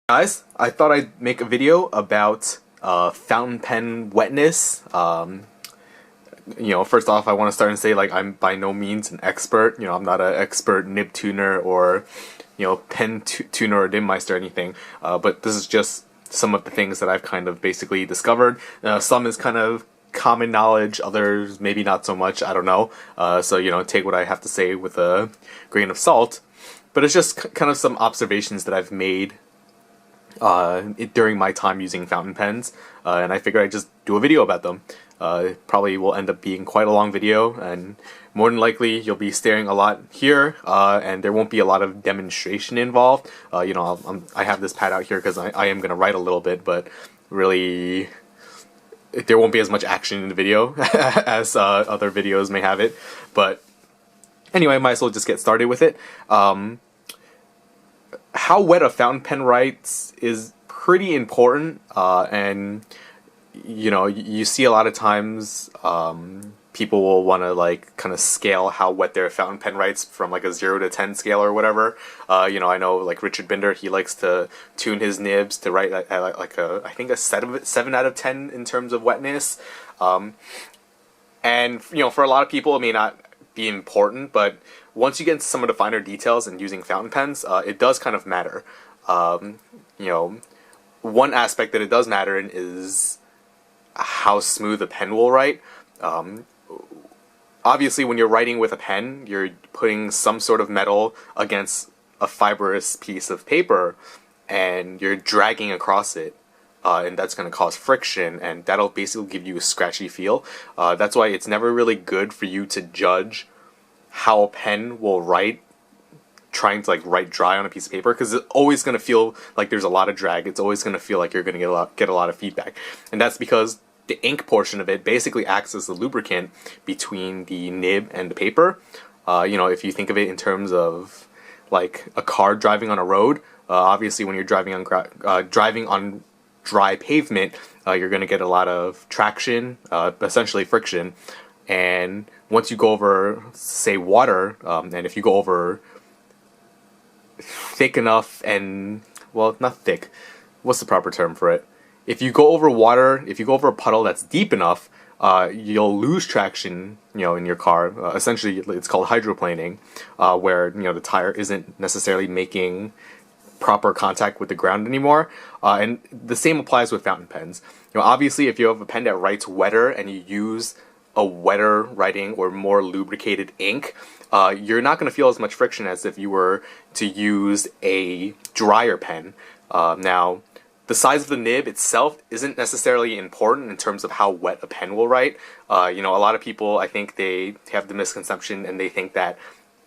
Guys, I thought I'd make a video about fountain pen wetness. First off, I want to start and say, like, I'm by no means an expert. I'm not an expert nib tuner or, pen tuner or nib meister or anything. But this is just some of the things that I've kind of basically discovered. Some is kind of common knowledge, others maybe not so much. I don't know. So take what I have to say with a grain of salt. But it's just kind of some observations that I've made during my time using fountain pens, and I figured I'd just do a video about them. Probably will end up being quite a long video, and more than likely you'll be staring a lot here, and there won't be a lot of demonstration involved. I have this pad out here because I am going to write a little bit, but really there won't be as much action in the video as other videos may have it. But anyway, I might as well just get started with it. How wet a fountain pen writes is pretty important, and you see a lot of times people will want to like kind of scale how wet their fountain pen writes from like a 0 to 10 scale or whatever. I know like Richard Binder, he likes to tune his nibs to write at like I think a 7 out of 10 in terms of wetness. And for a lot of people it may not be important, but once you get into some of the finer details and using fountain pens, it does kind of matter. One aspect that it does matter in is how smooth a pen will write. Obviously, when you're writing with a pen, you're putting some sort of metal against a fibrous piece of paper, and you're dragging across it. And that's going to cause friction, and that'll basically give you a scratchy feel. That's why it's never really good for you to judge how a pen will write trying to like write dry on a piece of paper, because it's always going to feel like there's a lot of drag. It's always going to feel like you're going to get a lot of feedback, and that's because the ink portion of it basically acts as the lubricant between the nib and the paper. If you think of it in terms of like a car driving on a road, obviously when you're driving on dry pavement, you're going to get a lot of traction, essentially friction. And once you go over, say, water, and if you go over thick enough and, well, not thick, what's the proper term for it? If you go over water, if you go over a puddle that's deep enough, you'll lose traction, in your car. Essentially, it's called hydroplaning, where, the tire isn't necessarily making proper contact with the ground anymore. And the same applies with fountain pens. Obviously, if you have a pen that writes wetter and you use a wetter writing or more lubricated ink, you're not going to feel as much friction as if you were to use a drier pen. Now, the size of the nib itself isn't necessarily important in terms of how wet a pen will write. A lot of people, I think they have the misconception and they think that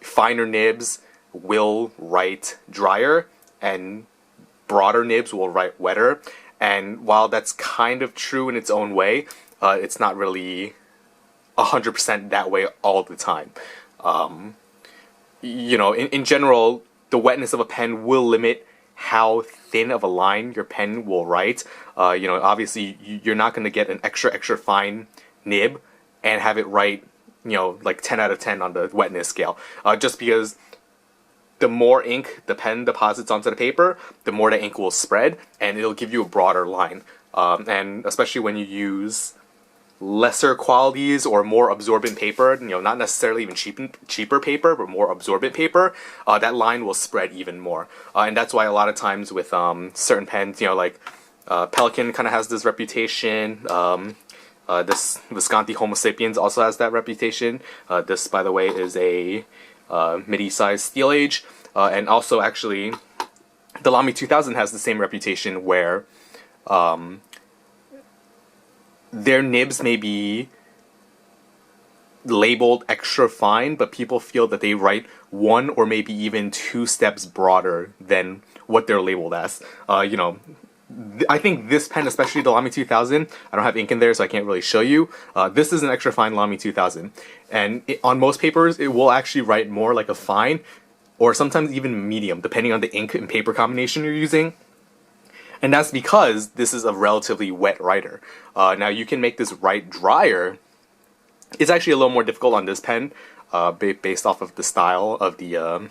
finer nibs will write drier and broader nibs will write wetter. And while that's kind of true in its own way, it's not really 100% that way all the time. In general, the wetness of a pen will limit how thin of a line your pen will write. Obviously you're not going to get an extra fine nib and have it write, like 10 out of 10 on the wetness scale. Just because the more ink the pen deposits onto the paper, the more the ink will spread, and it'll give you a broader line. And especially when you use lesser qualities or more absorbent paper, not necessarily even cheaper paper, but more absorbent paper, that line will spread even more. And that's why a lot of times with certain pens, like Pelikan kind of has this reputation. This Visconti Homo sapiens also has that reputation. This, by the way, is a midi-sized steel age, and also actually the Lamy 2000 has the same reputation where their nibs may be labeled extra fine, but people feel that they write 1 or maybe even 2 steps broader than what they're labeled as. I think this pen, especially the Lamy 2000, I don't have ink in there so I can't really show you. This is an extra fine Lamy 2000, and on most papers it will actually write more like a fine, or sometimes even medium, depending on the ink and paper combination you're using. And that's because this is a relatively wet writer. Now you can make this write drier. It's actually a little more difficult on this pen, based off of the style of the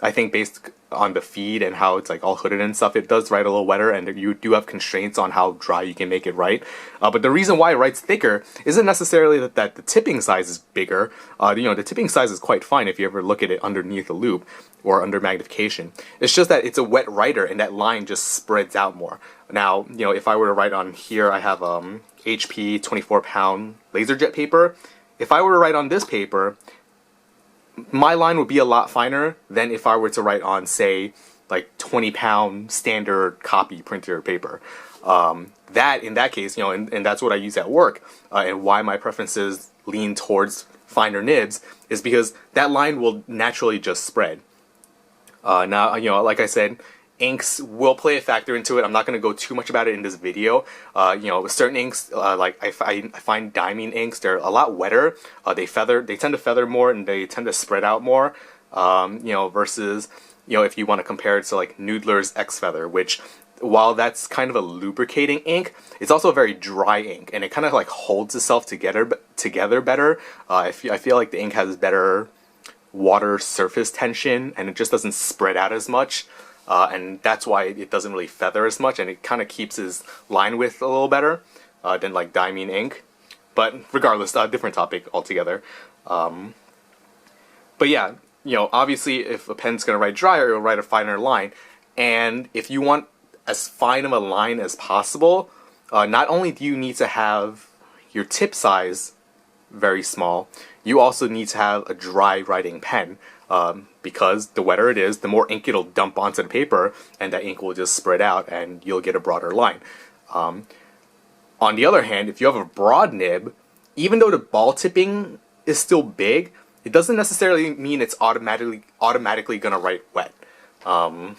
I think based on the feed and how it's like all hooded and stuff, it does write a little wetter, and you do have constraints on how dry you can make it write. But the reason why it writes thicker isn't necessarily that the tipping size is bigger. The tipping size is quite fine if you ever look at it underneath a loop or under magnification. It's just that it's a wet writer, and that line just spreads out more. Now, if I were to write on here, I have HP 24-pound LaserJet paper. If I were to write on this paper, my line would be a lot finer than if I were to write on, say, like 20-pound standard copy printer paper. That in that case, and that's what I use at work, and why my preferences lean towards finer nibs is because that line will naturally just spread. Now, like I said, inks will play a factor into it. I'm not going to go too much about it in this video. With certain inks, like I find diamine inks, they're a lot wetter. They tend to feather more, and they tend to spread out more. Versus, if you want to compare it to like Noodler's X Feather, which, while that's kind of a lubricating ink, it's also a very dry ink, and it kind of like holds itself together better. I feel like the ink has better water surface tension, and it just doesn't spread out as much. And that's why it doesn't really feather as much, and it kind of keeps his line width a little better than like diamine ink. But regardless, different topic altogether. But yeah, obviously if a pen's going to write drier, it'll write a finer line. And if you want as fine of a line as possible, not only do you need to have your tip size very small, you also need to have a dry writing pen. Because the wetter it is, the more ink it'll dump onto the paper, and that ink will just spread out, and you'll get a broader line. On the other hand, if you have a broad nib, even though the ball tipping is still big, it doesn't necessarily mean it's automatically gonna write wet. At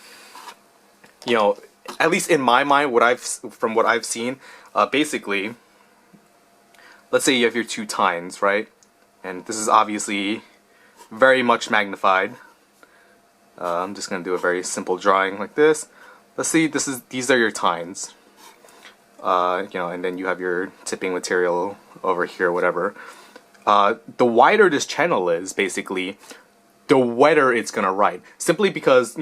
least in my mind, from what I've seen, basically, let's say you have your two tines, right? And this is obviously very much magnified. I'm just gonna do a very simple drawing like this. Let's see, these are your tines. And then you have your tipping material over here, whatever. The wider this channel is, basically, the wetter it's gonna write. Simply because,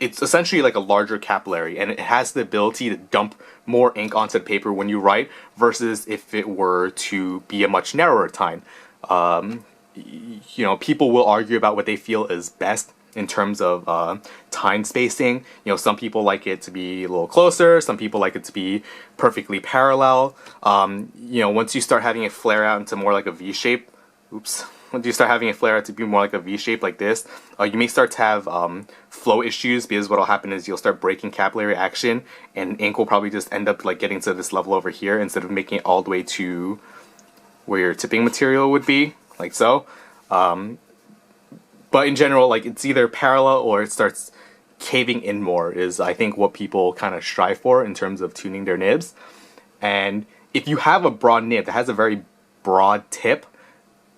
it's essentially like a larger capillary, and it has the ability to dump more ink onto the paper when you write, versus if it were to be a much narrower tine. People will argue about what they feel is best in terms of tine spacing. Some people like it to be a little closer, some people like it to be perfectly parallel. Once you start having it flare out into more like a V shape, once you start having it flare out to be more like a V shape like this, you may start to have flow issues, because what'll happen is you'll start breaking capillary action, and ink will probably just end up like getting to this level over here instead of making it all the way to where your tipping material would be, like so. But in general, like, it's either parallel or it starts caving in more, is I think what people kind of strive for in terms of tuning their nibs. And if you have a broad nib that has a very broad tip,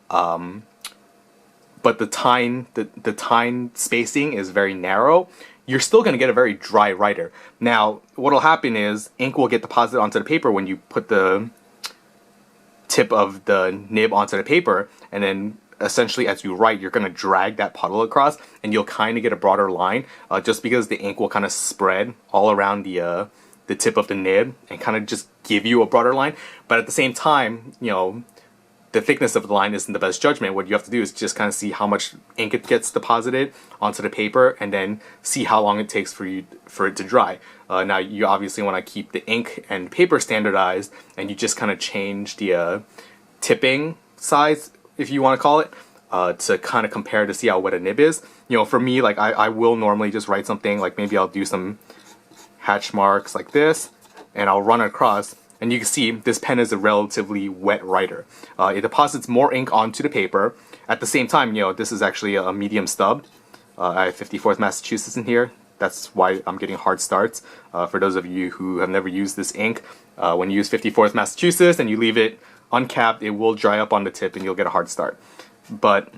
but the tine spacing is very narrow, you're still going to get a very dry writer. Now, what'll happen is ink will get deposited onto the paper when you put the tip of the nib onto the paper, and then essentially as you write, you're going to drag that puddle across, and you'll kind of get a broader line, just because the ink will kind of spread all around the tip of the nib and kind of just give you a broader line. But at the same time, the thickness of the line isn't the best judgment. What you have to do is just kind of see how much ink it gets deposited onto the paper, and then see how long it takes for it to dry. Now, you obviously want to keep the ink and paper standardized, and you just kind of change the tipping size, if you want to call it, to kind of compare to see how wet a nib is. For me, like, I will normally just write something, like maybe I'll do some hatch marks like this, and I'll run across, and you can see this pen is a relatively wet writer. It deposits more ink onto the paper. At the same time, this is actually a medium stub. I have 54th Massachusetts in here. That's why I'm getting hard starts. For those of you who have never used this ink, when you use 54th Massachusetts and you leave it uncapped, it will dry up on the tip and you'll get a hard start. But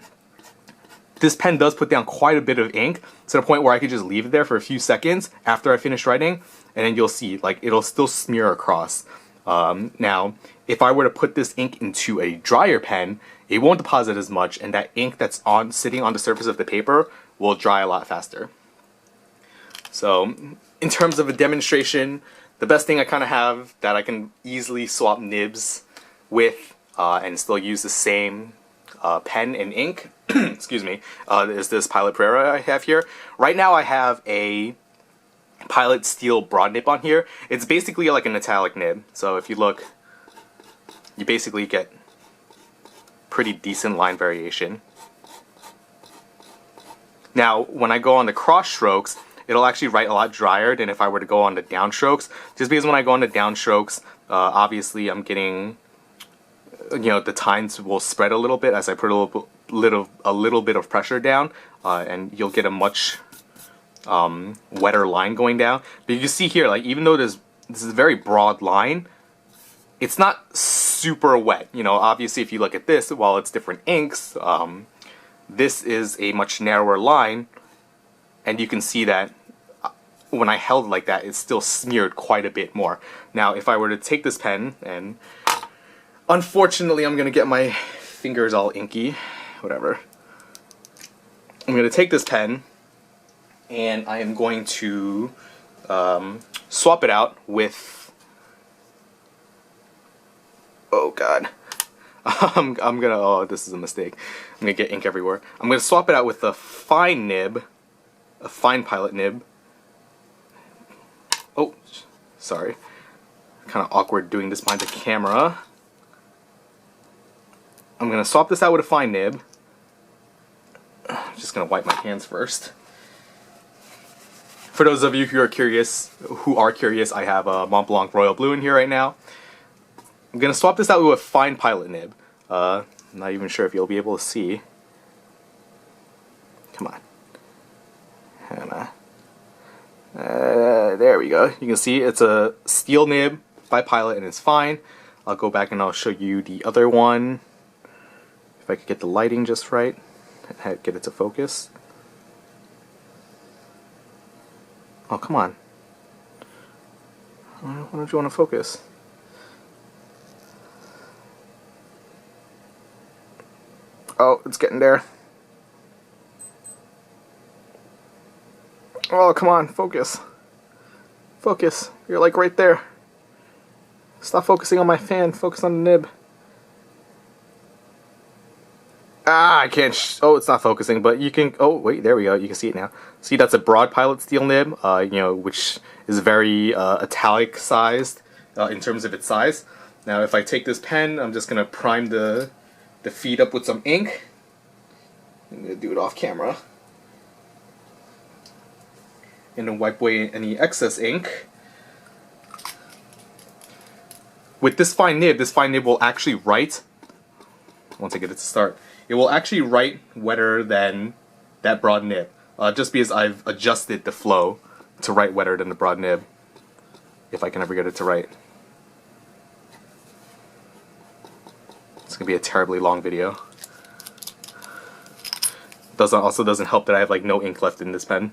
this pen does put down quite a bit of ink, to the point where I could just leave it there for a few seconds after I finish writing, and then you'll see, like, it'll still smear across. Now, if I were to put this ink into a drier pen, it won't deposit as much, and that ink that's sitting on the surface of the paper will dry a lot faster. So in terms of a demonstration, the best thing I kind of have that I can easily swap nibs with and still use the same pen and ink, excuse me, is this Pilot Prera I have here. Right now I have a Pilot Steel broad nib on here. It's basically like an metallic nib, so if you look, you basically get pretty decent line variation. Now, when I go on the cross strokes, it'll actually write a lot drier than if I were to go on the downstrokes. Just because when I go on the downstrokes, obviously I'm getting, the tines will spread a little bit as I put a little bit of pressure down, and you'll get a much wetter line going down. But you can see here, like, even though this is a very broad line, it's not super wet. Obviously if you look at this, while it's different inks, this is a much narrower line, and you can see that when I held it like that, it still smeared quite a bit more. Now, if I were to take this pen, and unfortunately I'm gonna get my fingers all inky, whatever. I'm gonna take this pen, and I am going to swap it out with, oh god, I'm gonna, oh, this is a mistake. I'm gonna get ink everywhere. I'm gonna swap it out with a fine nib, a fine Pilot nib. Oh, sorry. Kind of awkward doing this behind the camera. I'm gonna swap this out with a fine nib. Just gonna wipe my hands first. For those of you who are curious, I have a Mont Blanc Royal Blue in here right now. I'm gonna swap this out with a fine Pilot nib. I'm not even sure if you'll be able to see. Come on. Hannah. There we go. You can see it's a steel nib by Pilot and it's fine. I'll go back and I'll show you the other one. If I could get the lighting just right and get it to focus. Oh, come on. Why don't you want to focus? Oh, it's getting there. Oh, come on, focus. Focus. You're like right there. Stop focusing on my fan, focus on the nib. Ah, I can't oh, it's not focusing, but you can, oh, wait, there we go, you can see it now. See, that's a broad Pilot Steel nib, which is very italic sized in terms of its size. Now, if I take this pen, I'm just going to prime the feed up with some ink. I'm going to do it off camera. And then wipe away any excess ink. With this fine nib will actually write, once I get it to start, it will actually write wetter than that broad nib. Just because I've adjusted the flow to write wetter than the broad nib. If I can ever get it to write. It's going to be a terribly long video. Also doesn't help that I have like no ink left in this pen.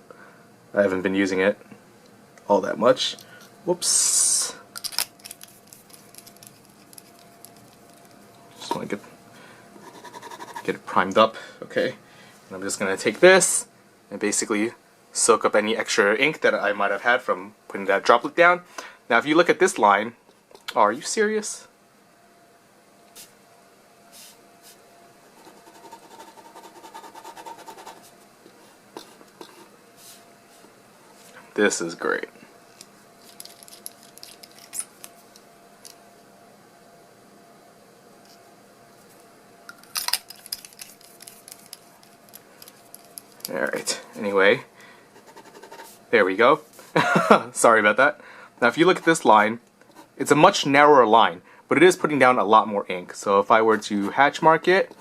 I haven't been using it all that much. Whoops. Just want to get it primed up. Okay. And I'm just going to take this and basically soak up any extra ink that I might have had from putting that droplet down. Now if you look at this line, oh, are you serious? This is great. Alright, anyway, there we go. Sorry about that. Now if you look at this line, it's a much narrower line, but it is putting down a lot more ink. So if I were to hatch mark it,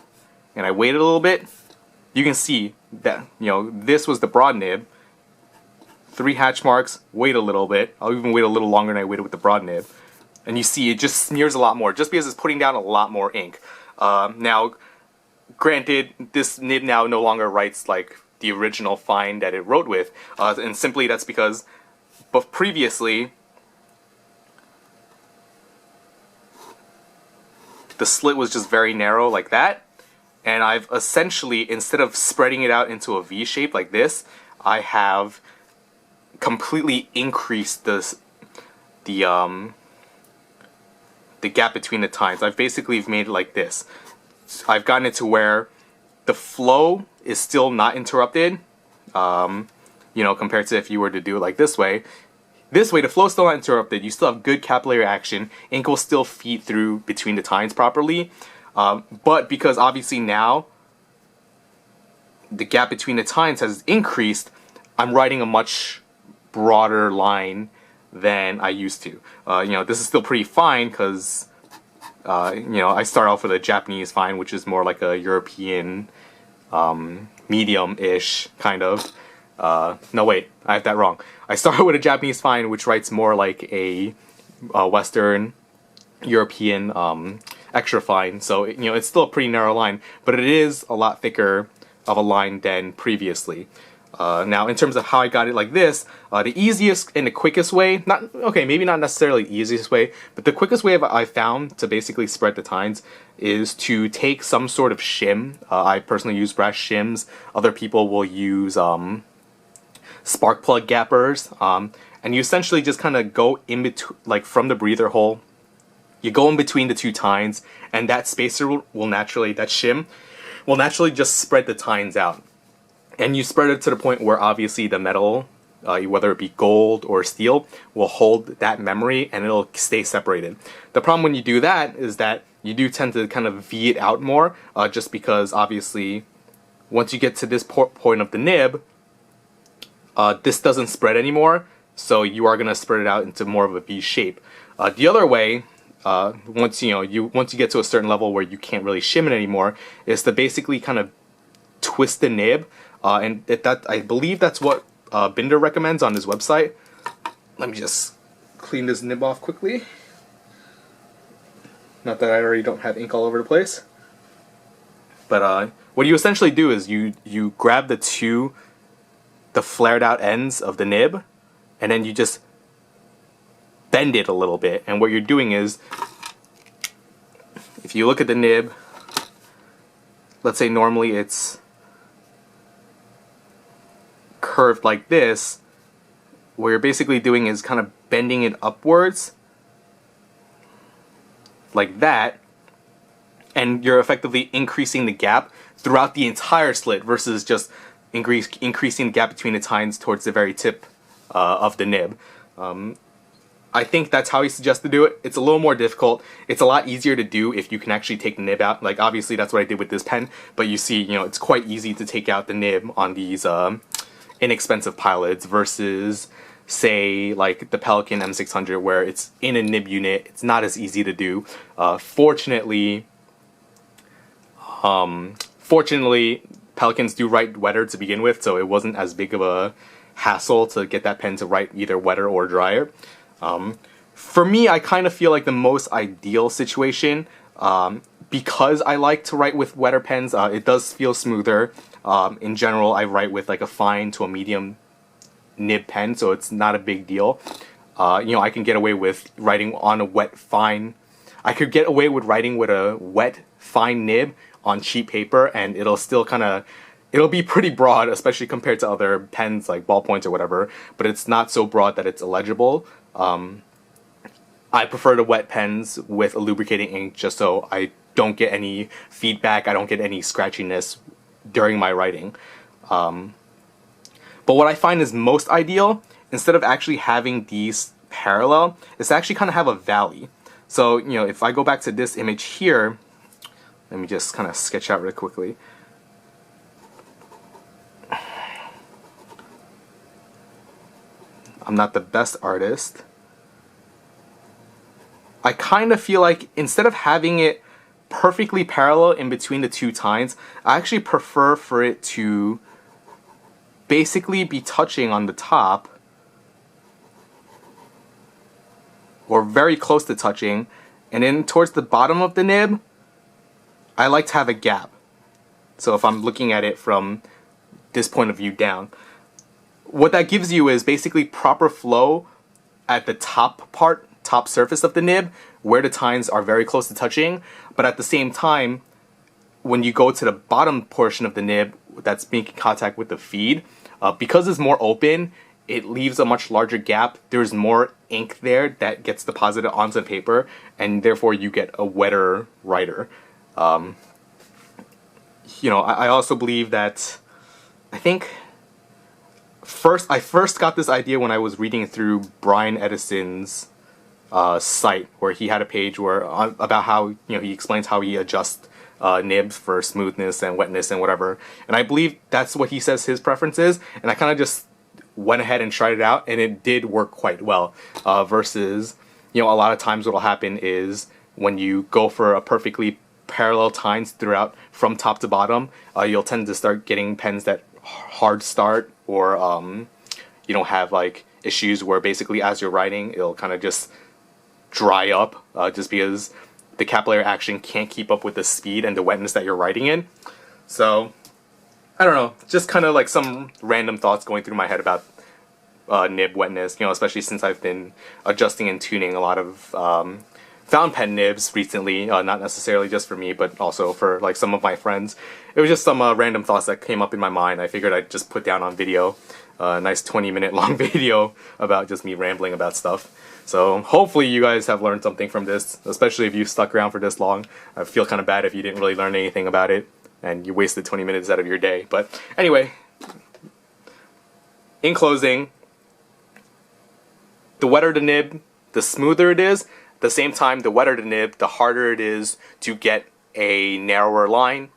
and I wait a little bit, you can see that, this was the broad nib. 3 hatch marks, wait a little bit. I'll even wait a little longer than I waited with the broad nib. And you see it just smears a lot more, just because it's putting down a lot more ink. Now, granted, this nib now no longer writes like the original fine that it wrote with, and simply that's because, but previously, the slit was just very narrow like that, And I've essentially, instead of spreading it out into a V shape like this, I have completely increased the gap between the tines. I've basically made it like this. I've gotten it to where the flow is still not interrupted, compared to if you were to do it like this way. This way, the flow is still not interrupted. You still have good capillary action. Ink will still feed through between the tines properly. But because obviously now the gap between the tines has increased, I'm writing a much broader line than I used to. This is still pretty fine because, I start off with a Japanese fine, which is more like a European medium-ish kind of. No, wait, I have that wrong. I start with a Japanese fine, which writes more like a Western European extra fine. So, it's still a pretty narrow line, but it is a lot thicker of a line than previously. Now, in terms of how I got it like this, the easiest and the quickest way, maybe not necessarily the easiest way, but the quickest way I found to basically spread the tines is to take some sort of shim. I personally use brass shims. Other people will use spark plug gappers. And you essentially just kind of go in between, like from the breather hole, you go in between the two tines, and that spacer that shim will naturally just spread the tines out. And you spread it to the point where obviously the metal, whether it be gold or steel, will hold that memory and it'll stay separated. The problem when you do that is that you do tend to kind of V it out more, just because obviously once you get to this point of the nib, this doesn't spread anymore, so you are going to spread it out into more of a V shape. The other way, once you get to a certain level where you can't really shim it anymore, is to basically kind of twist the nib, and I believe that's what Binder recommends on his website. Let me just clean this nib off quickly. Not that I already don't have ink all over the place. But what you essentially do is you grab the flared out ends of the nib, and then you just bend it a little bit. And what you're doing is, if you look at the nib, let's say normally it's curved like this, what you're basically doing is kind of bending it upwards like that, and you're effectively increasing the gap throughout the entire slit versus just increasing the gap between the tines towards the very tip of the nib. I think that's how he suggests to do it. It's a little more difficult. It's a lot easier to do if you can actually take the nib out. Like, obviously that's what I did with this pen, but you see, it's quite easy to take out the nib on these inexpensive pilots versus, say, like the Pelikan M600, where it's in a nib unit. It's not as easy to do. Fortunately, Pelikans do write wetter to begin with, so it wasn't as big of a hassle to get that pen to write either wetter or drier. For me, I kind of feel like the most ideal situation, because I like to write with wetter pens, it does feel smoother. In general, I write with like a fine to a medium nib pen, so it's not a big deal. I can get away with writing on a wet fine. I could get away with writing with a wet fine nib on cheap paper, and it'll still it'll be pretty broad, especially compared to other pens like ballpoints or whatever, but it's not so broad that it's illegible. I prefer the wet pens with a lubricating ink just so I don't get any feedback, I don't get any scratchiness during my writing. But what I find is most ideal, instead of actually having these parallel, is to actually kind of have a valley. So, if I go back to this image here, let me just kind of sketch out really quickly. I'm not the best artist. I kind of feel like instead of having it perfectly parallel in between the two tines, I actually prefer for it to basically be touching on the top, or very close to touching, and then towards the bottom of the nib, I like to have a gap. So if I'm looking at it from this point of view down, what that gives you is basically proper flow at the top surface of the nib, where the tines are very close to touching, but at the same time, when you go to the bottom portion of the nib that's making contact with the feed, because it's more open, it leaves a much larger gap. There's more ink there that gets deposited onto the paper, and therefore you get a wetter writer. You know, I also believe that, I think, I first got this idea when I was reading through Brian Edison's site, where he had a page where about how, you know, he explains how he adjusts nibs for smoothness and wetness and whatever. And I believe that's what he says his preference is, and I kind of just went ahead and tried it out, and it did work quite well. Versus, you know, a lot of times what'll happen is when you go for a perfectly parallel tines throughout from top to bottom, you'll tend to start getting pens that hard start, or you don't have like issues where basically as you're writing it'll kind of just dry up, just because the capillary action can't keep up with the speed and the wetness that you're writing in. So I don't know, just kind of like some random thoughts going through my head about nib wetness, you know, especially since I've been adjusting and tuning a lot of fountain pen nibs recently, not necessarily just for me, but also for like some of my friends. It was just some random thoughts that came up in my mind. I figured I'd just put down on video, a nice 20-minute long video about just me rambling about stuff. So hopefully you guys have learned something from this, especially if you stuck around for this long. I feel kind of bad if you didn't really learn anything about it and you wasted 20 minutes out of your day. But anyway, in closing, the wetter the nib, the smoother it is. At the same time, the wetter the nib, the harder it is to get a narrower line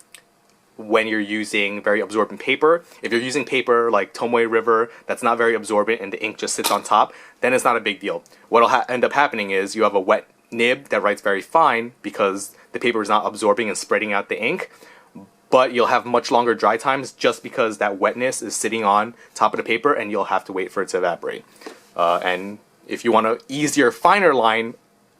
when you're using very absorbent paper. If you're using paper like Tomoe River that's not very absorbent and the ink just sits on top, then it's not a big deal. What'll end up happening is you have a wet nib that writes very fine because the paper is not absorbing and spreading out the ink, but you'll have much longer dry times just because that wetness is sitting on top of the paper and you'll have to wait for it to evaporate. And if you want an easier, finer line,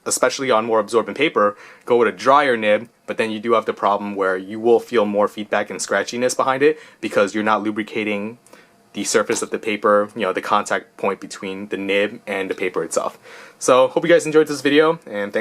especially on more absorbent paper, go with a drier nib, but then you do have the problem where you will feel more feedback and scratchiness behind it because you're not lubricating the surface of the paper, you know, the contact point between the nib and the paper itself. So hope you guys enjoyed this video, and thanks